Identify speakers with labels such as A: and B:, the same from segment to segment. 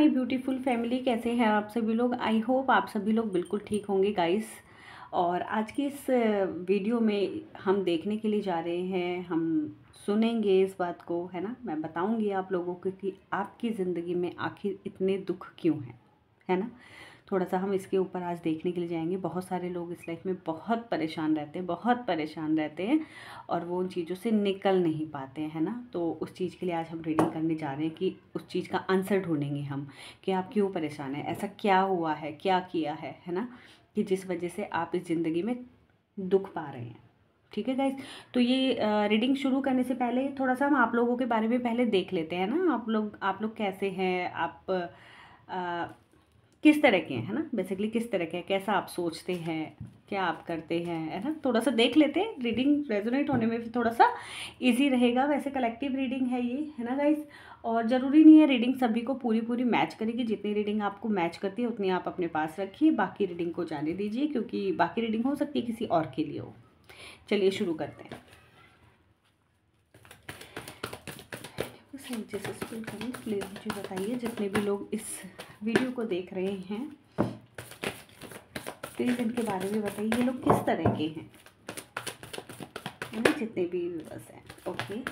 A: My beautiful family, कैसे हैं आप सभी लोग। आई होप आप सभी लोग बिल्कुल ठीक होंगे गाइस। और आज की इस वीडियो में हम देखने के लिए जा रहे हैं, हम सुनेंगे इस बात को, है ना। मैं बताऊंगी आप लोगों को कि आपकी ज़िंदगी में आखिर इतने दुख क्यों हैं, है ना। थोड़ा सा हम इसके ऊपर आज देखने के लिए जाएंगे। बहुत सारे लोग इस लाइफ में बहुत परेशान रहते हैं, बहुत परेशान रहते हैं और वो उन चीज़ों से निकल नहीं पाते हैं, है ना। तो उस चीज़ के लिए आज हम रीडिंग करने जा रहे हैं कि उस चीज़ का आंसर ढूंढेंगे हम कि आप क्यों परेशान हैं, ऐसा क्या हुआ है, क्या किया है ना, कि जिस वजह से आप इस ज़िंदगी में दुख पा रहे हैं। ठीक है गाइज। तो ये रीडिंग शुरू करने से पहले थोड़ा सा हम आप लोगों के बारे में पहले देख लेते हैं ना। आप लोग कैसे हैं, आप किस तरह के हैं, है ना। बेसिकली किस तरह के हैं, कैसा आप सोचते हैं, क्या आप करते हैं, है ना। थोड़ा सा देख लेते हैं, रीडिंग रेजोनेट होने में भी थोड़ा सा इजी रहेगा। वैसे कलेक्टिव रीडिंग है ये, है ना गाइस। और ज़रूरी नहीं है रीडिंग सभी को पूरी पूरी मैच करेगी। जितनी रीडिंग आपको मैच करती है उतनी आप अपने पास रखिए, बाकी रीडिंग को जाने दीजिए, क्योंकि बाकी रीडिंग हो सकती है किसी और के लिए हो। चलिए शुरू करते हैं। प्लीज़ मुझे बताइए, जितने भी लोग इस वीडियो को देख रहे हैं प्लीज़ इनके बारे में बताइए, ये लोग किस तरह के हैं, है ना, जितने भी व्यूअर्स हैं। ओके, ये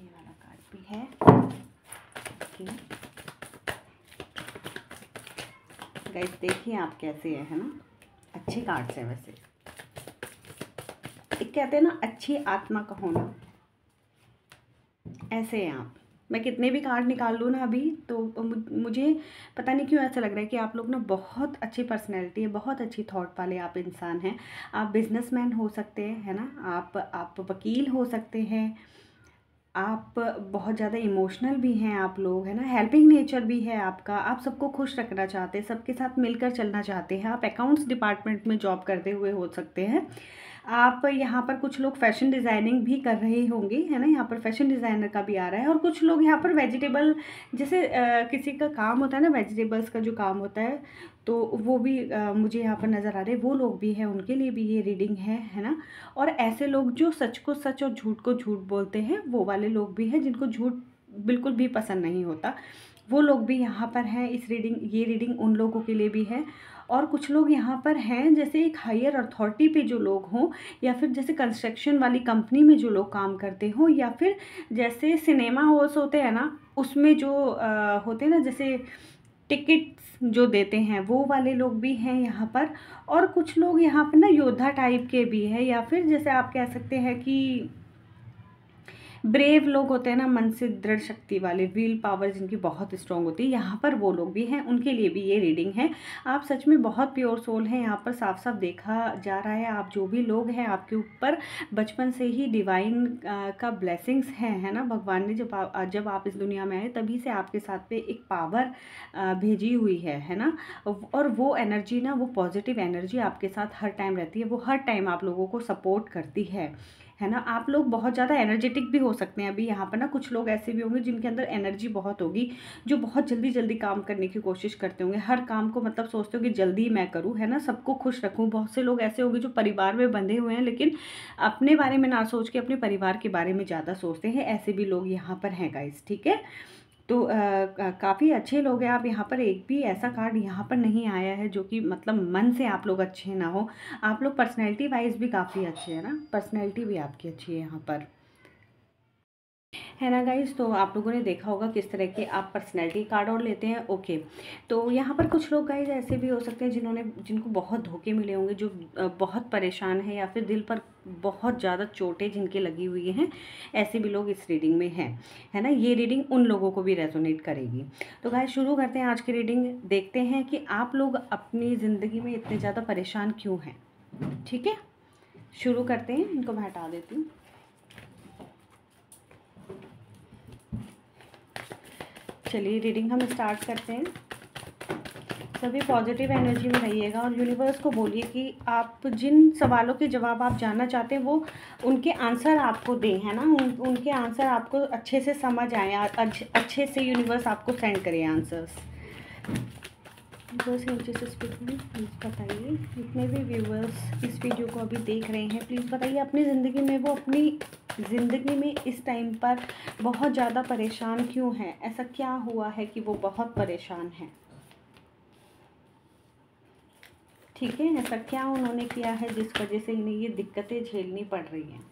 A: वाला कार्ड भी है। ओके गाइस, देखिए आप कैसे हैं, है ना। अच्छे कार्ड्स हैं वैसे। एक कहते हैं ना अच्छी आत्मा का होना, ऐसे हैं आप। मैं कितने भी कार्ड निकाल लूँ ना अभी, तो मुझे पता नहीं क्यों ऐसा लग रहा है कि आप लोग ना बहुत अच्छी पर्सनैलिटी है, बहुत अच्छी थॉट वाले आप इंसान हैं। आप बिजनेसमैन हो सकते हैं, है ना। आप वकील हो सकते हैं। आप बहुत ज़्यादा इमोशनल भी हैं आप लोग, है ना। हेल्पिंग नेचर भी है आपका। आप सबको खुश रखना चाहते हैं, सबके साथ मिलकर चलना चाहते हैं। आप अकाउंट्स डिपार्टमेंट में जॉब करते हुए हो सकते हैं। आप यहाँ पर कुछ लोग फैशन डिज़ाइनिंग भी कर रहे होंगे, है ना। यहाँ पर फैशन डिज़ाइनर का भी आ रहा है। और कुछ लोग यहाँ पर वेजिटेबल, जैसे किसी का काम होता है ना, वेजिटेबल्स का जो काम होता है, तो वो भी मुझे यहाँ पर नज़र आ रहे हैं। वो लोग भी हैं, उनके लिए भी ये रीडिंग है ना। और ऐसे लोग जो सच को सच और झूठ को झूठ बोलते हैं, वो वाले लोग भी हैं, जिनको झूठ बिल्कुल भी पसंद नहीं होता, वो लोग भी यहाँ पर हैं। ये रीडिंग उन लोगों के लिए भी है। और कुछ लोग यहाँ पर हैं, जैसे एक हायर अथॉरिटी पे जो लोग हों, या फिर जैसे कंस्ट्रक्शन वाली कंपनी में जो लोग काम करते हों, या फिर जैसे सिनेमा हॉल्स होते हैं ना, उसमें जो होते हैं ना, जैसे टिकट्स जो देते हैं, वो वाले लोग भी हैं यहाँ पर। और कुछ लोग यहाँ पर ना योद्धा टाइप के भी हैं, या फिर जैसे आप कह सकते हैं कि ब्रेव लोग होते हैं ना, मन से दृढ़ शक्ति वाले, विल पावर जिनकी बहुत स्ट्रांग होती है, यहाँ पर वो लोग भी हैं, उनके लिए भी ये रीडिंग है। आप सच में बहुत प्योर सोल हैं, यहाँ पर साफ साफ देखा जा रहा है। आप जो भी लोग हैं, आपके ऊपर बचपन से ही डिवाइन का ब्लेसिंग्स है ना। भगवान ने जब आप इस दुनिया में आए, तभी से आपके साथ पे एक पावर भेजी हुई है ना। और वो एनर्जी ना, वो पॉजिटिव एनर्जी आपके साथ हर टाइम रहती है, वो हर टाइम आप लोगों को सपोर्ट करती है ना। आप लोग बहुत ज़्यादा एनर्जेटिक भी हो सकते हैं। अभी यहाँ पर ना कुछ लोग ऐसे भी होंगे जिनके अंदर एनर्जी बहुत होगी, जो बहुत जल्दी जल्दी काम करने की कोशिश करते होंगे। हर काम को मतलब सोचते हो कि जल्दी मैं करूँ, है ना, सबको खुश रखूँ। बहुत से लोग ऐसे होंगे जो परिवार में बंधे हुए हैं, लेकिन अपने बारे में ना सोच के अपने परिवार के बारे में ज़्यादा सोचते हैं। ऐसे भी लोग यहाँ पर हैं गाइस, ठीक है। तो काफ़ी अच्छे लोग हैं आप। यहाँ पर एक भी ऐसा कार्ड यहाँ पर नहीं आया है जो कि मतलब मन से आप लोग अच्छे ना हो। आप लोग पर्सनैलिटी वाइज भी काफ़ी अच्छे हैं ना, पर्सनैलिटी भी आपकी अच्छी है यहाँ पर, है ना गाइस। तो आप लोगों ने देखा होगा किस तरह के आप पर्सनैलिटी कार्ड और लेते हैं। ओके, तो यहाँ पर कुछ लोग गाइस ऐसे भी हो सकते हैं जिनको बहुत धोखे मिले होंगे, जो बहुत परेशान है, या फिर दिल पर बहुत ज़्यादा चोटें जिनके लगी हुई हैं। ऐसे भी लोग इस रीडिंग में हैं, है ना। ये रीडिंग उन लोगों को भी रेजोनेट करेगी। तो गाइस शुरू करते हैं आज की रीडिंग। देखते हैं कि आप लोग अपनी ज़िंदगी में इतने ज़्यादा परेशान क्यों हैं, ठीक है। शुरू करते हैं, इनको मैं हटा देती हूँ। चलिए रीडिंग हम स्टार्ट करते हैं। सभी पॉजिटिव एनर्जी में रहिएगा और यूनिवर्स को बोलिए कि आप जिन सवालों के जवाब आप जानना चाहते हैं, वो उनके आंसर आपको दें, है ना। उनके आंसर आपको अच्छे से समझ आए, अच्छे से यूनिवर्स आपको सेंड करे आंसर्स। यूनिवर्स नीचे से प्लीज़ बताइए, जितने भी व्यूवर्स इस वीडियो को अभी देख रहे हैं, प्लीज़ बताइए अपनी ज़िंदगी में वो अपनी ज़िंदगी में इस टाइम पर बहुत ज़्यादा परेशान क्यों हैं? ऐसा क्या हुआ है कि वो बहुत परेशान हैं? ठीक है, ऐसा क्या उन्होंने किया है जिस वजह से इन्हें ये दिक्कतें झेलनी पड़ रही हैं?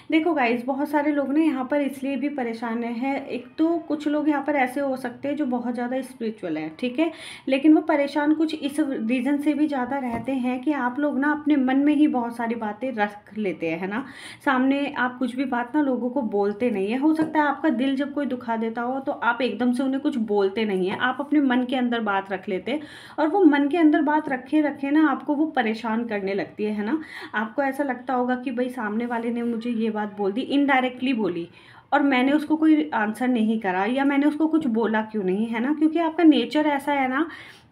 A: देखो गाइस, बहुत सारे लोग ना यहाँ पर इसलिए भी परेशान हैं। एक तो कुछ लोग यहाँ पर ऐसे हो सकते हैं जो बहुत ज़्यादा स्पिरिचुअल हैं, ठीक है, लेकिन वो परेशान कुछ इस रीज़न से भी ज़्यादा रहते हैं कि आप लोग ना अपने मन में ही बहुत सारी बातें रख लेते हैं, है ना। सामने आप कुछ भी बात ना लोगों को बोलते नहीं है। हो सकता है आपका दिल जब कोई दुखा देता हो तो आप एकदम से उन्हें कुछ बोलते नहीं हैं, आप अपने मन के अंदर बात रख लेते हैं, और वो मन के अंदर बात रखे रखे ना आपको वो परेशान करने लगती है ना। आपको ऐसा लगता होगा कि भाई सामने वाले ने मुझे ये बात बोल दी, इनडायरेक्टली बोली, और मैंने उसको कोई आंसर नहीं करा, या मैंने उसको कुछ बोला क्यों नहीं, है ना। क्योंकि आपका नेचर ऐसा है ना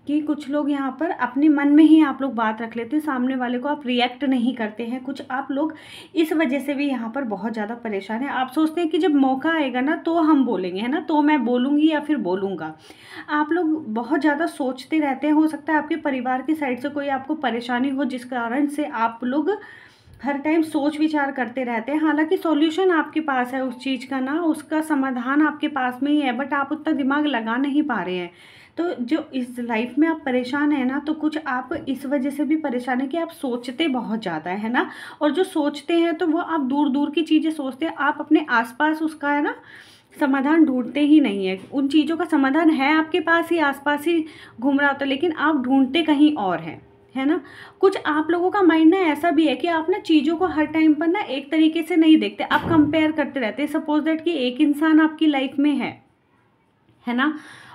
A: कि कुछ लोग यहाँ पर अपने मन में ही आप लोग बात रख लेते हैं, सामने वाले को आप रिएक्ट नहीं करते हैं। कुछ आप लोग इस वजह से भी यहाँ पर बहुत ज़्यादा परेशान है। आप सोचते हैं कि जब मौका आएगा ना तो हम बोलेंगे, है ना, तो मैं बोलूँगी या फिर बोलूँगा। आप लोग बहुत ज़्यादा सोचते रहते हैं। हो सकता है आपके परिवार की साइड से कोई आपको परेशानी हो जिस कारण से आप लोग हर टाइम सोच विचार करते रहते हैं। हालांकि सॉल्यूशन आपके पास है उस चीज़ का ना, उसका समाधान आपके पास में ही है, बट आप उतना दिमाग लगा नहीं पा रहे हैं। तो जो इस लाइफ में आप परेशान हैं ना, तो कुछ आप इस वजह से भी परेशान है कि आप सोचते बहुत ज़्यादा है ना। और जो सोचते हैं तो वो आप दूर दूर की चीज़ें सोचते हैं, आप अपने आसपास उसका है ना समाधान ढूंढते ही नहीं है। उन चीज़ों का समाधान है आपके पास ही, आसपास ही घूम रहा होता है, लेकिन आप ढूंढते कहीं और हैं, है ना। कुछ आप लोगों का माइंड ना ऐसा भी है कि आप ना चीज़ों को हर टाइम पर ना एक तरीके से नहीं देखते, आप कंपेयर करते रहते हैं। सपोज दैट कि एक इंसान आपकी लाइफ में है ना,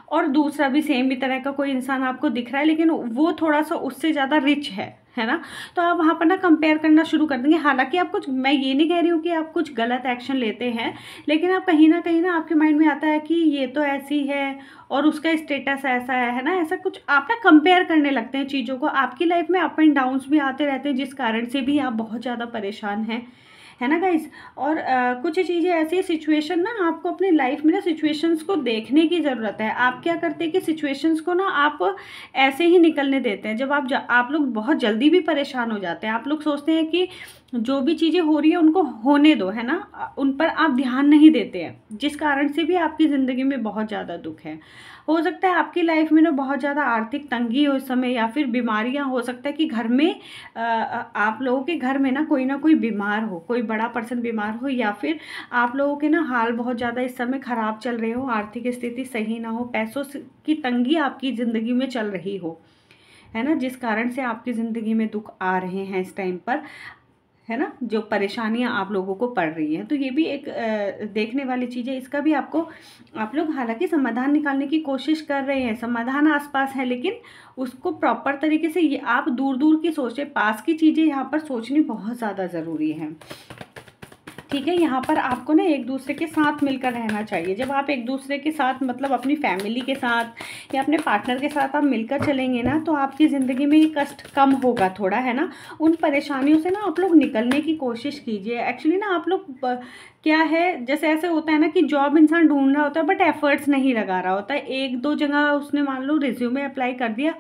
A: और दूसरा भी सेम ही तरह का कोई इंसान आपको दिख रहा है, लेकिन वो थोड़ा सा उससे ज़्यादा रिच है ना। तो आप वहाँ पर ना कंपेयर करना शुरू कर देंगे। हालांकि आप कुछ, मैं ये नहीं कह रही हूँ कि आप कुछ गलत एक्शन लेते हैं, लेकिन आप कहीं ना आपके माइंड में आता है कि ये तो ऐसी है और उसका स्टेटस ऐसा है ना। ऐसा कुछ आप ना कंपेयर करने लगते हैं चीज़ों को। आपकी लाइफ में अप एंड डाउन्स भी आते रहते हैं, जिस कारण से भी आप बहुत ज़्यादा परेशान हैं, है ना गाइस। और कुछ चीज़ें ऐसी सिचुएशन ना, आपको अपनी लाइफ में ना सिचुएशंस को देखने की ज़रूरत है। आप क्या करते हैं कि सिचुएशंस को ना आप ऐसे ही निकलने देते हैं। जब आप लोग बहुत जल्दी भी परेशान हो जाते हैं। आप लोग सोचते हैं कि जो भी चीज़ें हो रही है उनको होने दो, है ना, उन पर आप ध्यान नहीं देते हैं, जिस कारण से भी आपकी ज़िंदगी में बहुत ज़्यादा दुख है। हो सकता है आपकी लाइफ में ना बहुत ज़्यादा आर्थिक तंगी हो इस समय, या फिर बीमारियां। हो सकता है कि घर में आप लोगों के घर में ना कोई बीमार हो, कोई बड़ा पर्सन बीमार हो, या फिर आप लोगों के ना हाल बहुत ज़्यादा इस समय ख़राब चल रहे हो, आर्थिक स्थिति सही ना हो, पैसों की तंगी आपकी ज़िंदगी में चल रही हो, है ना, जिस कारण से आपकी ज़िंदगी में दुख आ रहे हैं इस टाइम पर, है ना, जो परेशानियां आप लोगों को पड़ रही हैं। तो ये भी एक देखने वाली चीज़ है। इसका भी आपको, आप लोग हालांकि समाधान निकालने की कोशिश कर रहे हैं, समाधान आसपास है, लेकिन उसको प्रॉपर तरीके से ये आप दूर दूर की सोचें, पास की चीज़ें यहाँ पर सोचनी बहुत ज़्यादा ज़रूरी है। ठीक है, यहाँ पर आपको ना एक दूसरे के साथ मिलकर रहना चाहिए। जब आप एक दूसरे के साथ, मतलब अपनी फैमिली के साथ या अपने पार्टनर के साथ आप मिलकर चलेंगे ना, तो आपकी ज़िंदगी में ये कष्ट कम होगा थोड़ा, है ना। उन परेशानियों से ना आप लोग निकलने की कोशिश कीजिए। एक्चुअली ना आप लोग क्या है, जैसे ऐसे होता है ना कि जॉब इंसान ढूंढ रहा होता है बट एफर्ट्स नहीं लगा रहा होता है। एक दो जगह उसने मान लो रिज्यूमे अप्लाई कर दिया,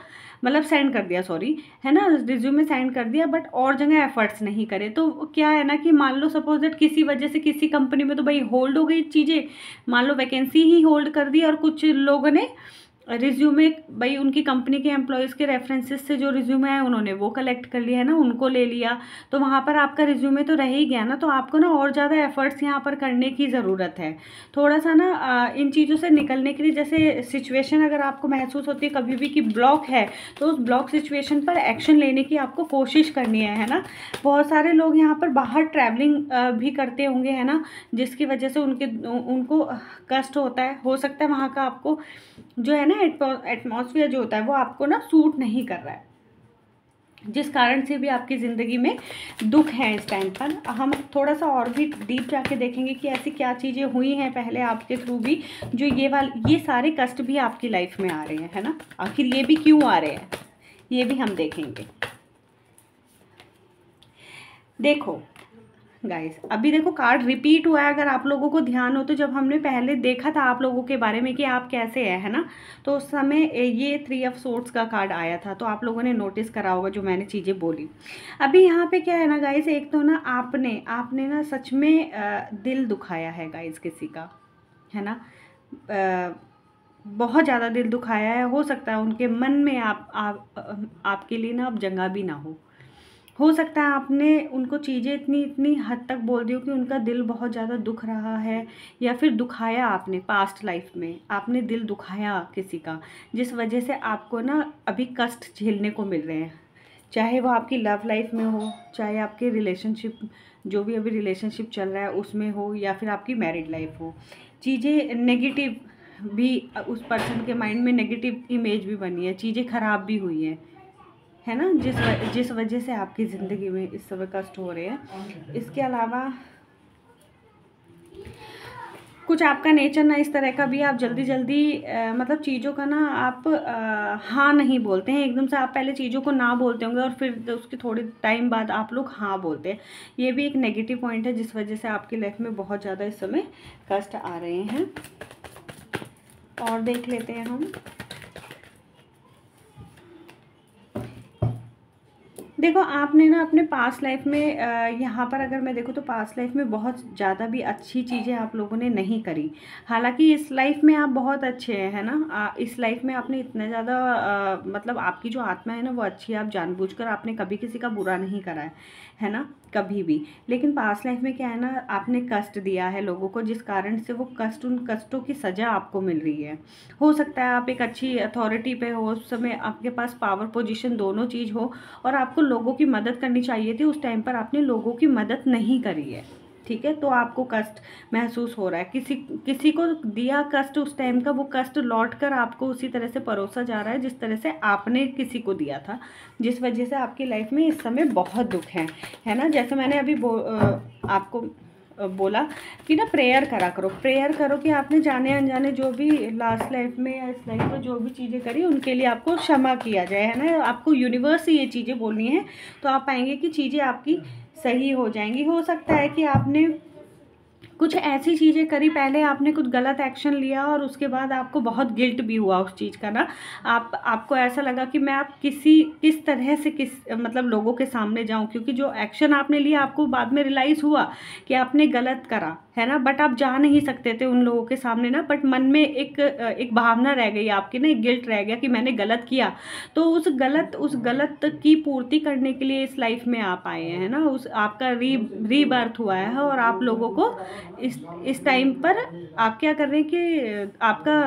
A: मतलब सेंड कर दिया, सॉरी, है ना, रिज्यूमे सेंड कर दिया, बट और जगह एफर्ट्स नहीं करे। तो क्या है ना कि मान लो सपोज दैट किसी वजह से किसी कंपनी में तो भाई होल्ड हो गई चीज़ें, मान लो वैकेंसी ही होल्ड कर दी, और कुछ लोगों ने रिज्यूमे भाई उनकी कंपनी के एम्प्लॉयज़ के रेफरेंसेस से जो रिज्यूमे है उन्होंने वो कलेक्ट कर लिया, है ना, उनको ले लिया। तो वहाँ पर आपका रिज्यूमे तो रह ही गया ना। तो आपको ना और ज़्यादा एफर्ट्स यहाँ पर करने की ज़रूरत है थोड़ा सा ना, इन चीज़ों से निकलने के लिए। जैसे सिचुएशन अगर आपको महसूस होती है कभी भी कि ब्लॉक है, तो उस ब्लॉक सिचुएशन पर एक्शन लेने की आपको कोशिश करनी है ना। बहुत सारे लोग यहाँ पर बाहर ट्रैवलिंग भी करते होंगे, है ना, जिसकी वजह से उनको कष्ट होता है। हो सकता है वहाँ का आपको जो है ना एटमॉस्फेयर जो होता है वो आपको ना सूट नहीं कर रहा है, जिस कारण से भी आपकी ज़िंदगी में दुख है इस टाइम पर। हम थोड़ा सा और भी डीप जाके देखेंगे कि ऐसी क्या चीज़ें हुई हैं पहले आपके थ्रू भी, जो ये सारे कष्ट भी आपकी लाइफ में आ रहे हैं, है ना। आखिर ये भी क्यों आ रहे हैं, ये भी हम देखेंगे। देखो, गाइस अभी देखो कार्ड रिपीट हुआ है, अगर आप लोगों को ध्यान हो तो जब हमने पहले देखा था आप लोगों के बारे में कि आप कैसे हैं, है ना, तो उस समय ये 3 ऑफ सोर्ड्स का कार्ड आया था, तो आप लोगों ने नोटिस करा होगा जो मैंने चीज़ें बोली। अभी यहाँ पे क्या है ना गाइस, एक तो ना आपने आपने ना सच में दिल दुखाया है गाइस किसी का, है ना, बहुत ज़्यादा दिल दुखाया है। हो सकता है उनके मन में आपके लिए ना अब जगह भी ना हो सकता है आपने उनको चीज़ें इतनी इतनी हद तक बोल दी हो कि उनका दिल बहुत ज़्यादा दुख रहा है, या फिर दुखाया आपने पास्ट लाइफ में, आपने दिल दुखाया किसी का, जिस वजह से आपको ना अभी कष्ट झेलने को मिल रहे हैं। चाहे वो आपकी लव लाइफ में हो, चाहे आपके रिलेशनशिप, जो भी अभी रिलेशनशिप चल रहा है उसमें हो, या फिर आपकी मैरिड लाइफ हो, चीज़ें नेगेटिव भी, उस पर्सन के माइंड में नेगेटिव इमेज भी बनी है, चीज़ें ख़राब भी हुई हैं, है ना, जिस वजह से आपकी ज़िंदगी में इस समय कष्ट हो रहे हैं। इसके अलावा कुछ आपका नेचर ना इस तरह का भी, आप जल्दी जल्दी मतलब चीज़ों का ना आप हाँ नहीं बोलते हैं एकदम से, आप पहले चीज़ों को ना बोलते होंगे और फिर उसके थोड़े टाइम बाद आप लोग हाँ बोलते हैं। ये भी एक नेगेटिव पॉइंट है जिस वजह से आपकी लाइफ में बहुत ज़्यादा इस समय कष्ट आ रहे हैं। और देख लेते हैं हम। देखो आपने ना अपने पास्ट लाइफ में यहाँ पर अगर मैं देखूँ तो पास्ट लाइफ में बहुत ज़्यादा भी अच्छी चीज़ें आप लोगों ने नहीं करी। हालांकि इस लाइफ में आप बहुत अच्छे हैं, है ना, इस लाइफ में आपने इतना ज़्यादा मतलब आपकी जो आत्मा है ना वो अच्छी है, आप जानबूझकर आपने कभी किसी का बुरा नहीं करा है ना, कभी भी। लेकिन पास्ट लाइफ में क्या है ना, आपने कष्ट दिया है लोगों को, जिस कारण से वो कष्ट, उन कष्टों की सज़ा आपको मिल रही है। हो सकता है आप एक अच्छी अथॉरिटी पे हो, उस समय आपके पास पावर पोजीशन दोनों चीज़ हो, और आपको लोगों की मदद करनी चाहिए थी, उस टाइम पर आपने लोगों की मदद नहीं करी है, ठीक है, तो आपको कष्ट महसूस हो रहा है। किसी किसी को दिया कष्ट उस टाइम का, वो कष्ट लौट कर आपको उसी तरह से परोसा जा रहा है जिस तरह से आपने किसी को दिया था, जिस वजह से आपकी लाइफ में इस समय बहुत दुख है ना। जैसे मैंने अभी आपको बोला कि ना प्रेयर करा करो, प्रेयर करो कि आपने जाने अनजाने जो भी लास्ट लाइफ में या इस लाइफ में जो भी चीज़ें करी उनके लिए आपको क्षमा किया जाए, है ना। आपको यूनिवर्स से ये चीज़ें बोलनी है, तो आप पाएंगे कि चीज़ें आपकी सही हो जाएंगी। हो सकता है कि आपने कुछ ऐसी चीज़ें करी, पहले आपने कुछ गलत एक्शन लिया और उसके बाद आपको बहुत गिल्ट भी हुआ उस चीज़ का ना, आपको ऐसा लगा कि मैं आप किस तरह से किस मतलब लोगों के सामने जाऊं, क्योंकि जो एक्शन आपने लिया आपको बाद में रियलाइज़ हुआ कि आपने गलत करा, है ना, बट आप जा नहीं सकते थे उन लोगों के सामने ना, बट मन में एक भावना रह गई आपकी ना, एक गिल्ट रह गया कि मैंने गलत किया। तो उस गलत की पूर्ति करने के लिए इस लाइफ में आप आए हैं ना, उस आपका रीबर्थ हुआ है, और आप लोगों को इस टाइम पर आप क्या कर रहे हैं कि आपका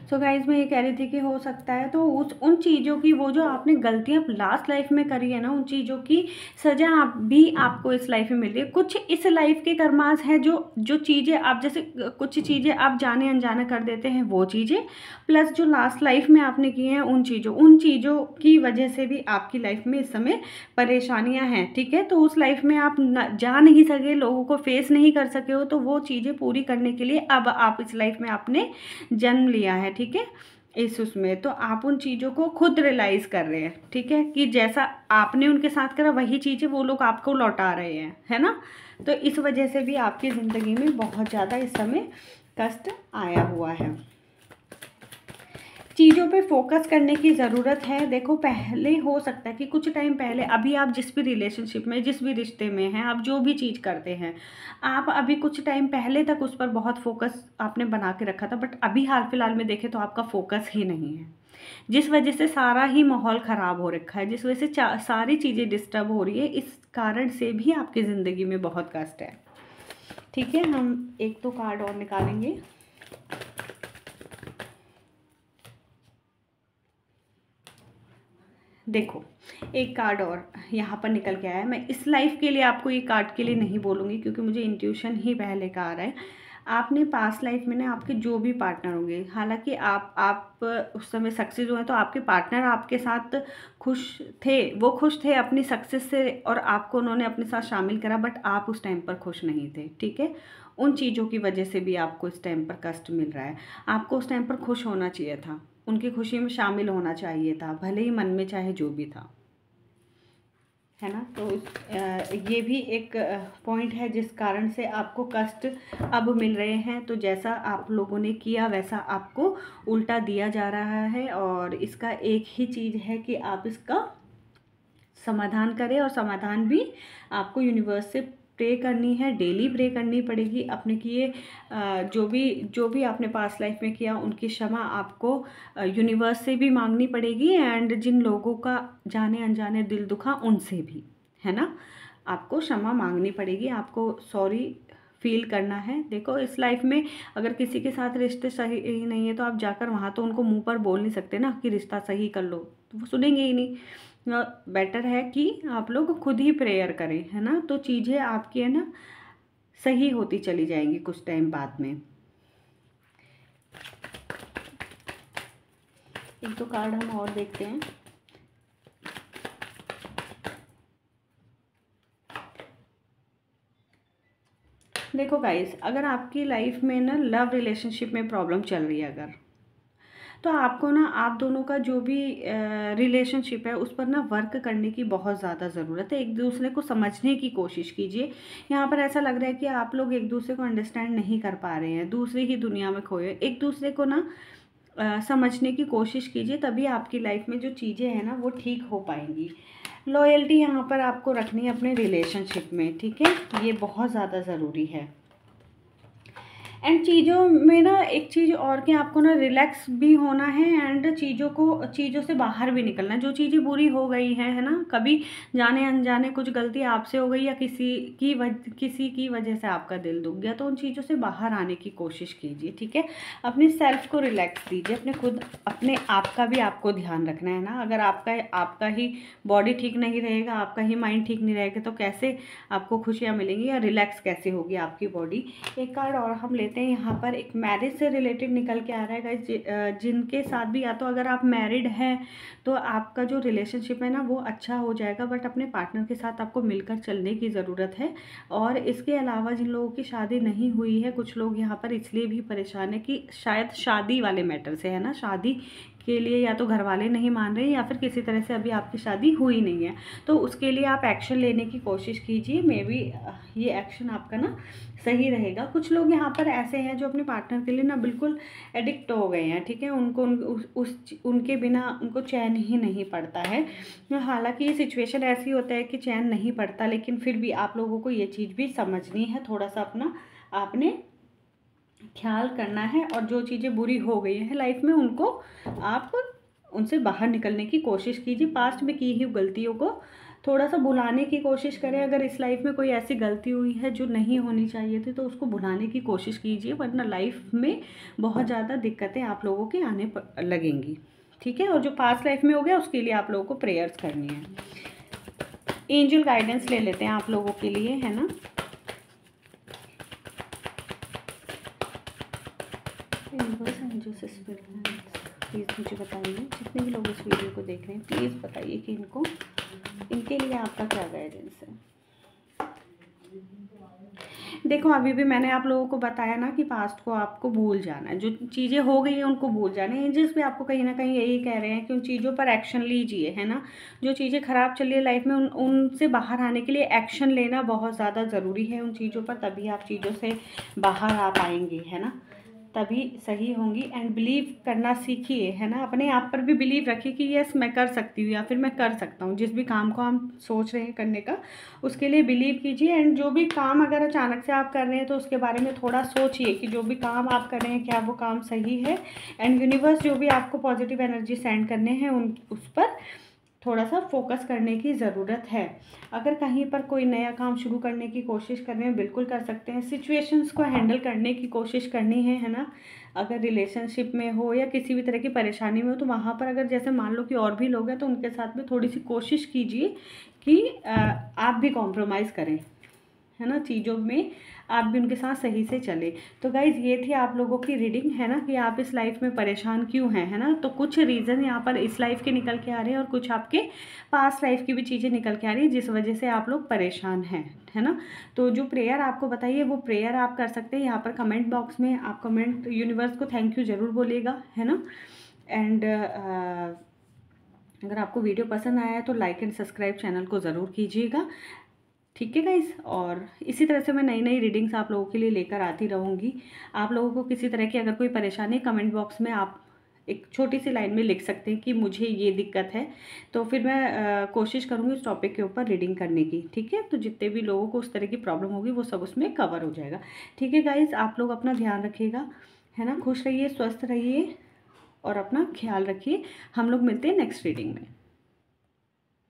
A: सो गाइज मैं ये कह रही थी कि हो सकता है तो उन चीज़ों की, वो जो आपने गलतियाँ लास्ट लाइफ में करी है ना, उन चीज़ों की सज़ा आप भी आपको इस लाइफ में मिल रही है। कुछ इस लाइफ के कर्मास है जो चीज़ें आप, जैसे कुछ चीज़ें आप जाने अनजाने कर देते हैं वो चीज़ें, प्लस जो लास्ट लाइफ में आपने की हैं उन चीज़ों की वजह से भी आपकी लाइफ में इस समय परेशानियां हैं, ठीक है। तो उस लाइफ में आप जा नहीं सके, लोगों को फेस नहीं कर सके हो, तो वो चीज़ें पूरी करने के लिए अब आप इस लाइफ में आपने जन्म लिया है, ठीक है। इस उसमें तो आप उन चीज़ों को खुद रियलाइज़ कर रहे हैं, ठीक है, कि जैसा आपने उनके साथ करा वही चीज़ें वो लोग आपको लौटा रहे हैं, है ना। तो इस वजह से भी आपकी ज़िंदगी में बहुत ज़्यादा इस समय कष्ट आया हुआ है। चीज़ों पे फोकस करने की ज़रूरत है। देखो पहले हो सकता है कि कुछ टाइम पहले, अभी आप जिस भी रिलेशनशिप में, जिस भी रिश्ते में हैं, आप जो भी चीज़ करते हैं, आप अभी कुछ टाइम पहले तक उस पर बहुत फोकस आपने बना के रखा था, बट अभी हाल फिलहाल में देखें तो आपका फोकस ही नहीं है, जिस वजह से सारा ही माहौल ख़राब हो रखा है, जिस वजह से सारी चीज़ें डिस्टर्ब हो रही है। इस कारण से भी आपकी ज़िंदगी में बहुत कष्ट है, ठीक है। हम एक दो कार्ड और निकालेंगे। देखो एक कार्ड और यहाँ पर निकल के आया है। मैं इस लाइफ के लिए आपको ये कार्ड के लिए नहीं बोलूँगी, क्योंकि मुझे इंट्यूशन ही पहले का आ रहा है। आपने पास्ट लाइफ में ना आपके जो भी पार्टनर होंगे, हालांकि आप उस समय सक्सेस हुए तो आपके पार्टनर आपके साथ खुश थे, वो खुश थे अपनी सक्सेस से, और आपको उन्होंने अपने साथ शामिल करा, बट आप उस टाइम पर खुश नहीं थे, ठीक है। उन चीज़ों की वजह से भी आपको इस टाइम पर कष्ट मिल रहा है। आपको उस टाइम पर खुश होना चाहिए था, उनकी खुशी में शामिल होना चाहिए था, भले ही मन में चाहे जो भी था। है ना। तो ये भी एक पॉइंट है जिस कारण से आपको कष्ट अब मिल रहे हैं। तो जैसा आप लोगों ने किया वैसा आपको उल्टा दिया जा रहा है, और इसका एक ही चीज़ है कि आप इसका समाधान करें, और समाधान भी आपको यूनिवर्स से प्रे करनी है, डेली प्रे करनी पड़ेगी। अपने किए जो भी आपने पास्ट लाइफ में किया उनकी क्षमा आपको यूनिवर्स से भी मांगनी पड़ेगी, एंड जिन लोगों का जाने अनजाने दिल दुखा उनसे भी, है ना, आपको क्षमा मांगनी पड़ेगी, आपको सॉरी फील करना है। देखो इस लाइफ में अगर किसी के साथ रिश्ते सही नहीं है तो आप जाकर वहाँ तो उनको मुंह पर बोल नहीं सकते ना कि रिश्ता सही कर लो, तो वो सुनेंगे ही नहीं। बेटर है कि आप लोग खुद ही प्रेयर करें, है ना, तो चीज़ें आपकी, है ना, सही होती चली जाएंगी कुछ टाइम बाद में। एक दो कार्ड हम और देखते हैं। देखो गाइस, अगर आपकी लाइफ में ना लव रिलेशनशिप में प्रॉब्लम चल रही है अगर, तो आपको ना आप दोनों का जो भी रिलेशनशिप है उस पर ना वर्क करने की बहुत ज़्यादा ज़रूरत है। एक दूसरे को समझने की कोशिश कीजिए। यहाँ पर ऐसा लग रहा है कि आप लोग एक दूसरे को अंडरस्टैंड नहीं कर पा रहे हैं, दूसरी ही दुनिया में खोए। एक दूसरे को ना समझने की कोशिश कीजिए, तभी आपकी लाइफ में जो चीज़ें हैं ना वो ठीक हो पाएंगी। लॉयल्टी यहाँ पर आपको रखनी है अपने रिलेशनशिप में, ठीक है, ये बहुत ज़्यादा ज़रूरी है। एंड चीज़ों में ना एक चीज़ और कि आपको ना रिलैक्स भी होना है, एंड चीज़ों से बाहर भी निकलना है। जो चीज़ें बुरी हो गई हैं, है ना, कभी जाने अनजाने कुछ गलती आपसे हो गई या किसी की वजह से आपका दिल दुख गया, तो उन चीज़ों से बाहर आने की कोशिश कीजिए, ठीक है। अपने सेल्फ को रिलैक्स दीजिए, अपने आप का भी आपको ध्यान रखना है ना। अगर आपका ही बॉडी ठीक नहीं रहेगा, आपका ही माइंड ठीक नहीं रहेगा, तो कैसे आपको खुशियाँ मिलेंगी या रिलैक्स कैसे होगी आपकी बॉडी। एक कार्ड और हम लेते हैं। यहाँ पर एक मैरिज से रिलेटेड निकल के आ रहा है गाइस, जिनके साथ भी, या तो अगर आप मैरिड हैं तो आपका जो रिलेशनशिप है ना वो अच्छा हो जाएगा, बट अपने पार्टनर के साथ आपको मिलकर चलने की ज़रूरत है। और इसके अलावा जिन लोगों की शादी नहीं हुई है, कुछ लोग यहाँ पर इसलिए भी परेशान है कि शायद शादी वाले मैटर से, है ना, शादी के लिए या तो घर वाले नहीं मान रहे या फिर किसी तरह से अभी आपकी शादी हुई नहीं है, तो उसके लिए आप एक्शन लेने की कोशिश कीजिए। मे बी ये एक्शन आपका ना सही रहेगा। कुछ लोग यहाँ पर ऐसे हैं जो अपने पार्टनर के लिए ना बिल्कुल एडिक्ट हो गए हैं, ठीक है, उनको उनके बिना उनको चैन ही नहीं पड़ता है। हालांकि ये सिचुएशन ऐसी होता है कि चैन नहीं पड़ता, लेकिन फिर भी आप लोगों को ये चीज़ भी समझनी है, थोड़ा सा अपना आपने ख्याल करना है, और जो चीज़ें बुरी हो गई हैं लाइफ में उनको आप उनसे बाहर निकलने की कोशिश कीजिए। पास्ट में की हुई गलतियों को थोड़ा सा भुलाने की कोशिश करें। अगर इस लाइफ में कोई ऐसी गलती हुई है जो नहीं होनी चाहिए थी, तो उसको भुलाने की कोशिश कीजिए, वरना लाइफ में बहुत ज़्यादा दिक्कतें आप लोगों के आने लगेंगी, ठीक है। और जो पास्ट लाइफ में हो गया उसके लिए आप लोगों को प्रेयर्स करनी है। एंजल गाइडेंस ले लेते हैं आप लोगों के लिए, है ना। प्लीज़ मुझे बताइए, जितने भी लोग इस वीडियो को देख रहे हैं प्लीज़ बताइए कि इनके लिए आपका क्या गाइडेंस है। देखो अभी भी मैंने आप लोगों को बताया ना कि पास्ट को आपको भूल जाना है, जो चीज़ें हो गई हैं उनको भूल जाना है। एंजल्स भी आपको कहीं ना कहीं यही कह रहे हैं कि उन चीज़ों पर एक्शन लीजिए, है ना। जो चीज़ें ख़राब चल रही है लाइफ में उनसे बाहर आने के लिए एक्शन लेना बहुत ज़्यादा ज़रूरी है उन चीज़ों पर, तभी आप चीज़ों से बाहर आ पाएंगे, है ना, तभी सही होंगी। एंड बिलीव करना सीखिए, है ना, अपने आप पर भी बिलीव रखिए कि यस मैं कर सकती हूँ या फिर मैं कर सकता हूँ। जिस भी काम को हम सोच रहे हैं करने का उसके लिए बिलीव कीजिए। एंड जो भी काम अगर अचानक से आप कर रहे हैं तो उसके बारे में थोड़ा सोचिए कि जो भी काम आप कर रहे हैं क्या वो काम सही है। एंड यूनिवर्स जो भी आपको पॉजिटिव एनर्जी सेंड करने हैं उस पर थोड़ा सा फोकस करने की ज़रूरत है। अगर कहीं पर कोई नया काम शुरू करने की कोशिश कर रहे हैं बिल्कुल कर सकते हैं। सिचुएशंस को हैंडल करने की कोशिश करनी है ना। अगर रिलेशनशिप में हो या किसी भी तरह की परेशानी में हो तो वहाँ पर अगर जैसे मान लो कि और भी लोग हैं तो उनके साथ में थोड़ी सी कोशिश कीजिए कि आप भी कॉम्प्रोमाइज़ करें, है ना, चीज़ों में आप भी उनके साथ सही से चले। तो गाइज़ ये थी आप लोगों की रीडिंग, है ना, कि आप इस लाइफ में परेशान क्यों हैं, है ना। तो कुछ रीज़न यहाँ पर इस लाइफ के निकल के आ रहे हैं और कुछ आपके पास्ट लाइफ की भी चीज़ें निकल के आ रही है जिस वजह से आप लोग परेशान हैं, है ना। तो जो प्रेयर आपको बताइए वो प्रेयर आप कर सकते हैं। यहाँ पर कमेंट बॉक्स में आप यूनिवर्स को थैंक यू ज़रूर बोलिएगा, है ना। एंड अगर आपको वीडियो पसंद आया है तो लाइक एंड सब्सक्राइब चैनल को ज़रूर कीजिएगा। ठीक है गाइस, और इसी तरह से मैं नई नई रीडिंग्स आप लोगों के लिए लेकर आती रहूँगी। आप लोगों को किसी तरह की अगर कोई परेशानी, कमेंट बॉक्स में आप एक छोटी सी लाइन में लिख सकते हैं कि मुझे ये दिक्कत है, तो फिर मैं कोशिश करूँगी उस टॉपिक के ऊपर रीडिंग करने की। ठीक है, तो जितने भी लोगों को उस तरह की प्रॉब्लम होगी वो सब उसमें कवर हो जाएगा। ठीक है गाइस, आप लोग अपना ध्यान रखिएगा, है ना। खुश रहिए, स्वस्थ रहिए और अपना ख्याल रखिए। हम लोग मिलते हैं नेक्स्ट रीडिंग में।